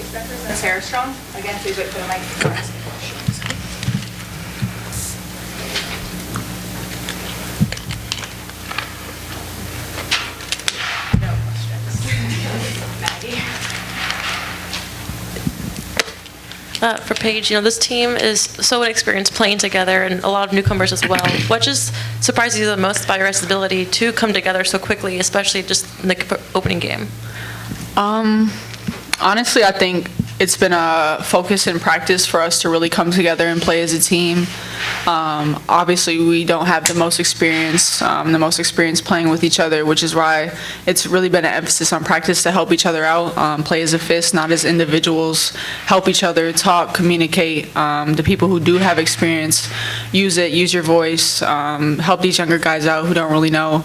Bueckers and Sarah Strong. Again, please wait for the mic. No questions. Maggie. For Paige, this team is so inexperienced playing together and a lot of newcomers as well. What just surprises you the most about your guys' ability to come together so quickly, especially just in the opening game? Honestly, I think it's been a focus in practice for us to really come together and play as a team. Obviously, we don't have the most experience playing with each other, which is why it's really been an emphasis on practice to help each other out, play as a fist, not as individuals, help each other, talk, communicate. The people who do have experience, use your voice, help these younger guys out who don't really know.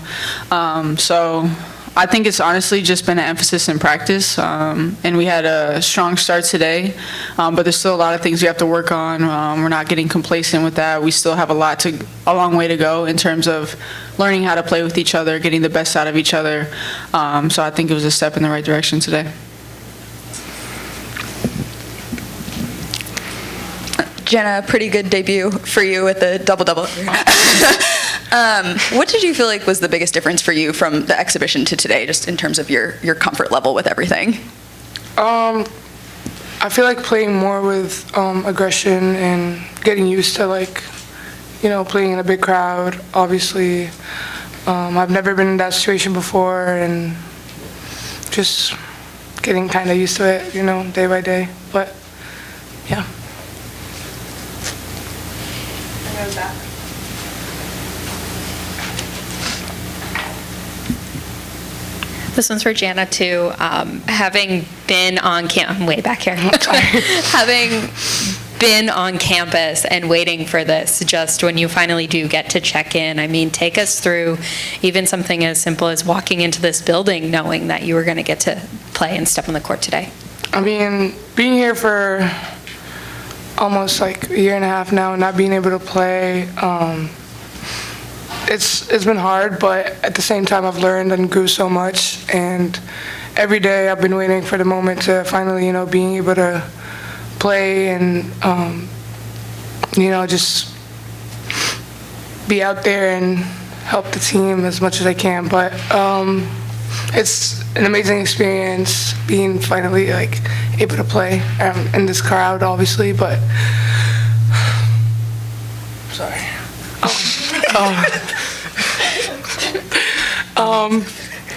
So I think it's honestly just been an emphasis in practice, and we had a strong start today, but there's still a lot of things we have to work on. We're not getting complacent with that. We still have a long way to go in terms of learning how to play with each other, getting the best out of each other. So I think it was a step in the right direction today. Jana, pretty good debut for you with a double-double. What did you feel like was the biggest difference for you from the exhibition to today, just in terms of your comfort level with everything? I feel like playing more with aggression and getting used to playing in a big crowd. Obviously, I've never been in that situation before, and just getting kind of used to it, day by day. But yeah. Back. This one's for Jana too. Having been on I'm way back here. Having been on campus and waiting for this, just when you finally do get to check in, take us through even something as simple as walking into this building knowing that you were going to get to play and step on the court today. Being here for almost a year and a half now, not being able to play, it's been hard, but at the same time I've learned and grew so much, and every day I've been waiting for the moment to finally being able to play and just be out there and help the team as much as I can. But it's an amazing experience being finally able to play in this crowd, obviously, but sorry.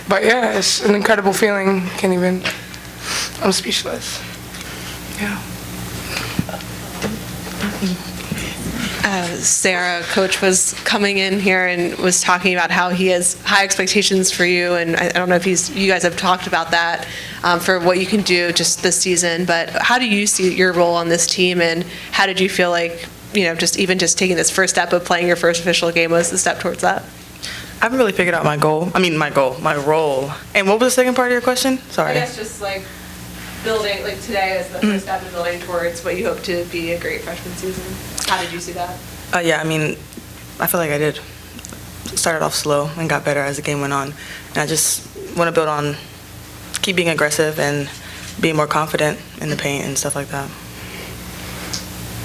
But yeah, it's an incredible feeling. I'm speechless. Yeah. Sarah, coach was coming in here and was talking about how he has high expectations for you, and I don't know if you guys have talked about that for what you can do just this season, but how do you see your role on this team, and how did you feel like, just taking this first step of playing your first official game was the step towards that? I haven't really figured out my role. And what was the second part of your question? Sorry. I guess just building, today is the first step in building towards what you hope to be a great freshman season. How did you see that? Yeah, I feel like I did. Started off slow and got better as the game went on. And I just want to build on, keep being aggressive and being more confident in the paint and stuff like that.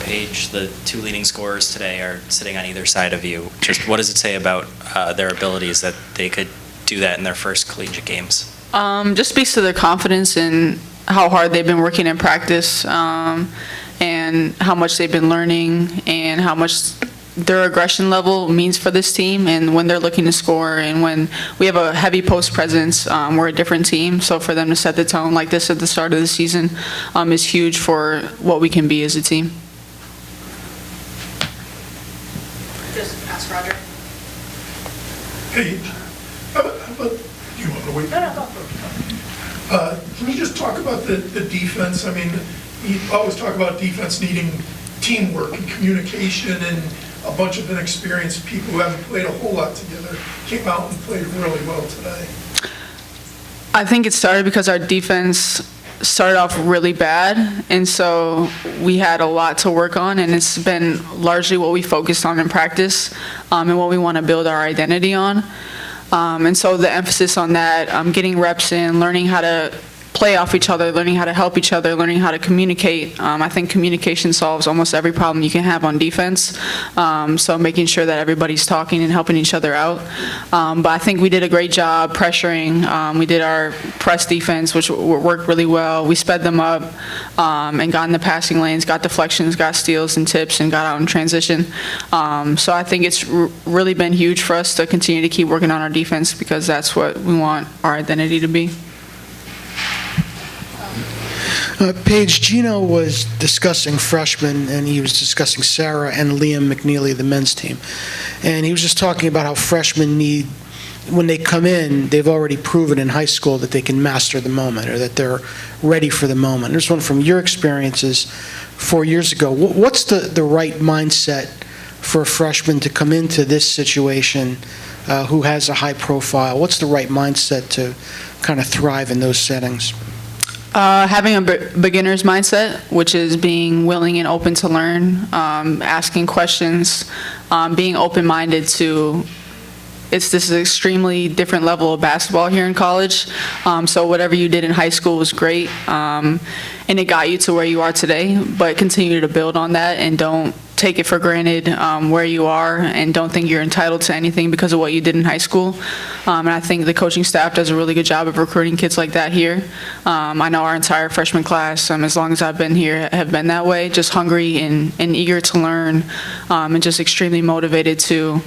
Paige, the two leading scorers today are sitting on either side of you. Just what does it say about their abilities that they could do that in their first collegiate games? Just speaks to their confidence and how hard they've been working in practice, and how much they've been learning, and how much their aggression level means for this team, and when they're looking to score, and when we have a heavy post presence, we're a different team. So for them to set the tone like this at the start of the season is huge for what we can be as a team. Just ask Roger. Paige, how about, you want to wait? No, go. Can you just talk about the defense? You always talk about defense needing teamwork and communication, and a bunch of inexperienced people who haven't played a whole lot together came out and played really well today. I think it started because our defense started off really bad, and so we had a lot to work on, and it's been largely what we focused on in practice, and what we want to build our identity on. And so the emphasis on that, getting reps in, learning how to play off each other, learning how to help each other, learning how to communicate. I think communication solves almost every problem you can have on defense. So making sure that everybody's talking and helping each other out. But I think we did a great job pressuring. We did our press defense, which worked really well. We sped them up and got in the passing lanes, got deflections, got steals and tips, and got out in transition. So I think it's really been huge for us to continue to keep working on our defense, because that's what we want our identity to be. Paige, Gino was discussing freshmen, and he was discussing Sarah and Liam McNeely, the men's team. And he was just talking about how freshmen need, when they come in, they've already proven in high school that they can master the moment, or that they're ready for the moment. I just wonder, from your experiences 4 years ago, what's the right mindset for a freshman to come into this situation who has a high profile? What's the right mindset to kind of thrive in those settings? Having a beginner's mindset, which is being willing and open to learn, asking questions, being open-minded to, this is an extremely different level of basketball here in college. So whatever you did in high school was great, and it got you to where you are today, but continue to build on that and don't take it for granted where you are, and don't think you're entitled to anything because of what you did in high school. And I think the coaching staff does a really good job of recruiting kids like that here. I know our entire freshman class, as long as I've been here, have been that way, just hungry and eager to learn, and just extremely motivated to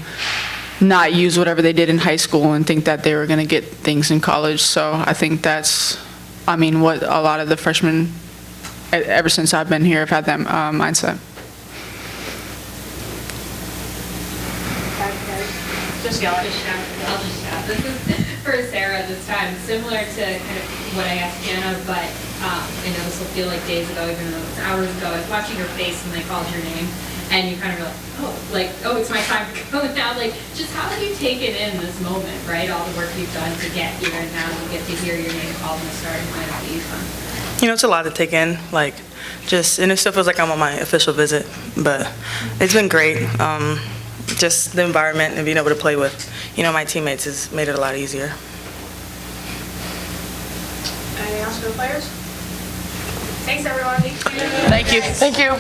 not use whatever they did in high school and think that they were going to get things in college. So I think that's, what a lot of the freshmen, ever since I've been here, have had that mindset. Just yell it. I'll just shout. This is for Sarah this time, similar to kind of what I asked Jana, but I know this will feel like days ago, even though it's hours ago. I was watching your face when they called your name, and you kind of were like, oh, it's my time to go now. Just how have you taken in this moment, right? All the work you've done to get here, and now you get to hear your name called in the starting lineup at UConn. It's a lot to take in, and it still feels like I'm on my official visit, but it's been great. Just the environment and being able to play with, my teammates has made it a lot easier. Anything else for the players? Thanks, everyone. Thank you. Thank you.